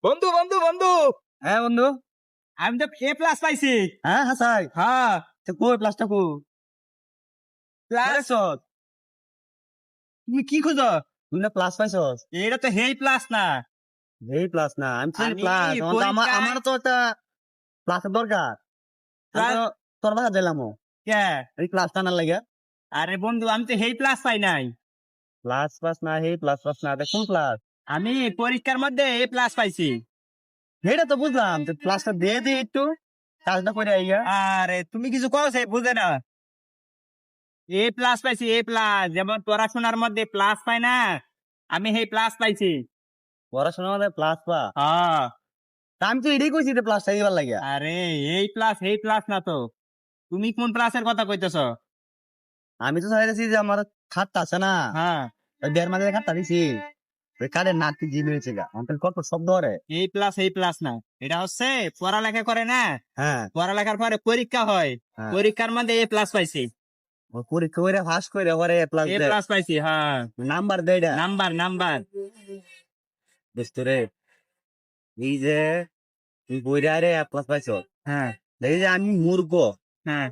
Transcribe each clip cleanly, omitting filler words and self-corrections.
বন্ধু বন্ধু বন্ধু, হ্যাঁ বন্ধু। আমি তো এ প্লাস পাইছি। হ্যাঁ হাসাই, হ্যাঁ, তো কই প্লাসটা কো প্লাস। পাইছস? তুমি কি খুঁজো? তুই না প্লাস পাইছস? এটা তো হেই প্লাস না। এই প্লাস না, আমি তো আমি প্লাস। পরীক্ষায় আমার তো একটা প্লাসের দরকার। আমি তো প্লাস তোর বাসা দিলাম কে? এই প্লাসটা না লাগে। আরে বন্ধু, আমি তো হেই প্লাস পাই নাই। প্লাস প্লাস না, এই প্লাস প্লাস না, কোন প্লাস? আমি পরীক্ষার মধ্যে এ প্লাস পাইছি। এটা তো বুঝলাম, তো প্লাসটা দিয়ে দি একটু, কাজটা করে আইয়া। আরে তুমি কিছু কও সে বুঝে না। এ প্লাস পাইছি, এ প্লাস, যেমন পড়াশোনার মধ্যে প্লাস পাই না, আমি হেই প্লাস পাইছি। পড়াশোনার মধ্যে প্লাস পা, হ্যাঁ। তা আমি তো এটাই কইছি যে প্লাসটা দিবার লাগিয়া। আরে এই প্লাস হেই প্লাস না তো। তুমি কোন প্লাসের কথা কইতেছ? আমি তো চাইতেছি যে আমার খাটটা আছে না, হ্যাঁ, ওই দেড় মাসের খাটটা দিছি, ওই কাঠের নাকটি জিম হয়েছে গা, আমার কত শব্দ রে। এই প্লাস না। এটা হচ্ছে পড়ালেখা করে না, হ্যাঁ পড়ালেখার পরে পরীক্ষা হয়, হ্যাঁ, পরীক্ষার মধ্যে এ প্লাস পাইছি। ও পরীক্ষা করে পাস করে পরে প্লাস এ দে, প্লাস পাইছি, হ্যাঁ। নাম্বার দেয়। Number number. বুঝতো রে, এই যে তুই বইরা রে প্লাস পাইছ, হ্যাঁ দেখি যে আমি মূর্খ, হ্যাঁ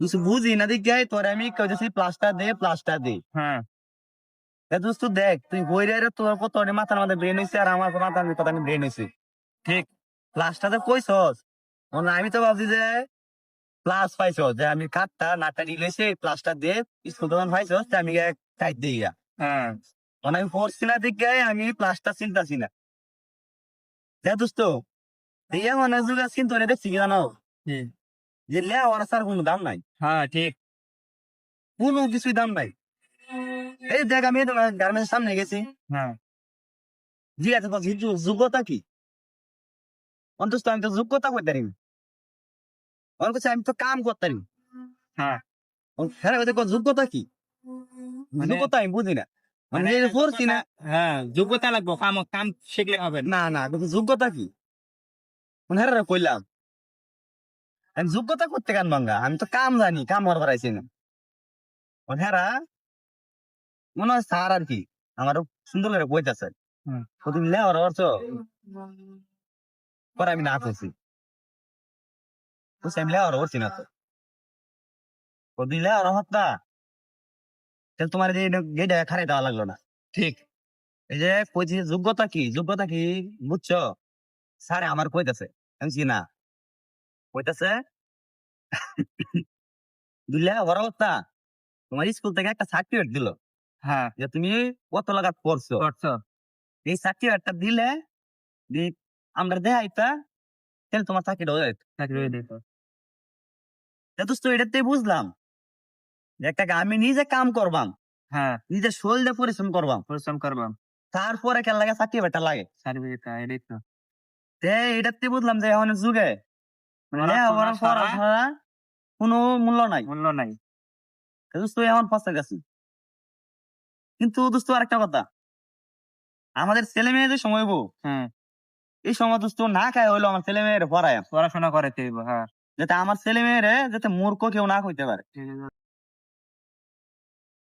কিছু বুঝি না, দিক গাই তোর আমি কইতেছি প্লাসটা দে প্লাসটা দে। হ্যাঁ, এ দোস্ত দেখ, তুই বইরা রে তোর কত মাথার মধ্যে ব্রেন হয়েছে আর আমার মাথার মধ্যে কত ব্রেন হয়েছে। ঠিক। প্লাসটা তো কইছস, আমি তো ভাবছি যে প্লাস পাইছস, যে আমি কাঠটা নাটটা নিলেছি প্লাসটা দে, স্কুল তখন পাইছস যে আমি টাইট দিই গা। হ্যাঁ আমি পড়ছি না, দিক গাই আমি প্লাসটা চিন্তাছি না। দেখ দোস্ত, দিয়া মানে যুগ চিন্তা দেখছি কি জানো, ঠিক। যে লে ওর স্যার কোনো দাম নাই, হ্যাঁ ঠিক। কোনো কিছুই দাম নাই। এই দেখ আমি তোমার গার্মেন্টস সামনে গেছি, হ্যাঁ জি আছে তো যোগ্যতা কি? অন্তত আমি তো যোগ্যতা করতে পারি, আমার কাছে আমি তো কাম করতে পারি। হ্যাঁ, হ্যাঁ ওদের যোগ্যতা কি? মানে যোগ্যতা আমি বুঝি না, মানে মানে এই যে পড়ছি যোগ্যতা। না। হ্যাঁ, যোগ্যতা লাগবো, কাম কাম শিখলে হবে না। না না, কিন্তু যোগ্যতা কি? মানে হ্যাঁ কইলাম আমি যোগ্যতা করতে কান ভাঙ্গা, আমি তো কাম জানি, কাম হওয়ার পারাইছি না। হ্যাঁ মনে হয় স্যার আর কি আমারও সুন্দর করে বইতেছে, হুম। তুমি লেওয়ার অর্থ পরে আমি না করছি, বুঝছি আমি লেওয়ার করছি না তো, দিলে আর হত্যা, তাহলে তোমার যে গেটে খারাই দেওয়া লাগলো না। ঠিক। এই যে কইছি যোগ্যতা কি, যোগ্যতা কি বুঝছো? স্যারে আমার কইতাছে, আমি বলছি না, কইতাছে দিলে বড় কথা, তোমার স্কুল থেকে একটা সার্টিফিকেট দিল হ্যাঁ, যে তুমি কত লাগাত পড়ছো, করছো। এই সার্টিফিকেটটা দিলে দি আমরা দেখাইতা, তাহলে তোমার চাকরিটা হয়ে যেত। চাকরি হয়ে দিত। দোস্ত এটাতেই বুঝলাম যে একটা আমি নিজে কাম করবাম, হ্যাঁ, নিজে শরীর দিয়ে পরিশ্রম করবাম, পরিশ্রম করবো। তারপরে কেন লাগে সার্টিফিকেটটা লাগে। সার্টিফিকেট এটাই তো। তে এটাতে বুঝলাম যে এখন যুগে মানে পড়াশোনা লেখাপড়া করা ছাড়া ছাড়া কোনো মূল্য নাই। মূল্য নাই। দোস্ত এখন ফসে গেছি। কিন্তু দোস্ত আরেকটা কথা, আমাদের ছেলে মেয়েদের সময় বউ, হ্যাঁ, এই সময় দোস্ত না খায় হইলো আমার ছেলে মেয়ের পড়ায়, পড়াশোনা করে হইব। হ্যাঁ, যাতে আমার ছেলে মেয়েরে যাতে মূর্খ কেউ না কইতে পারে। ঠিক আছে।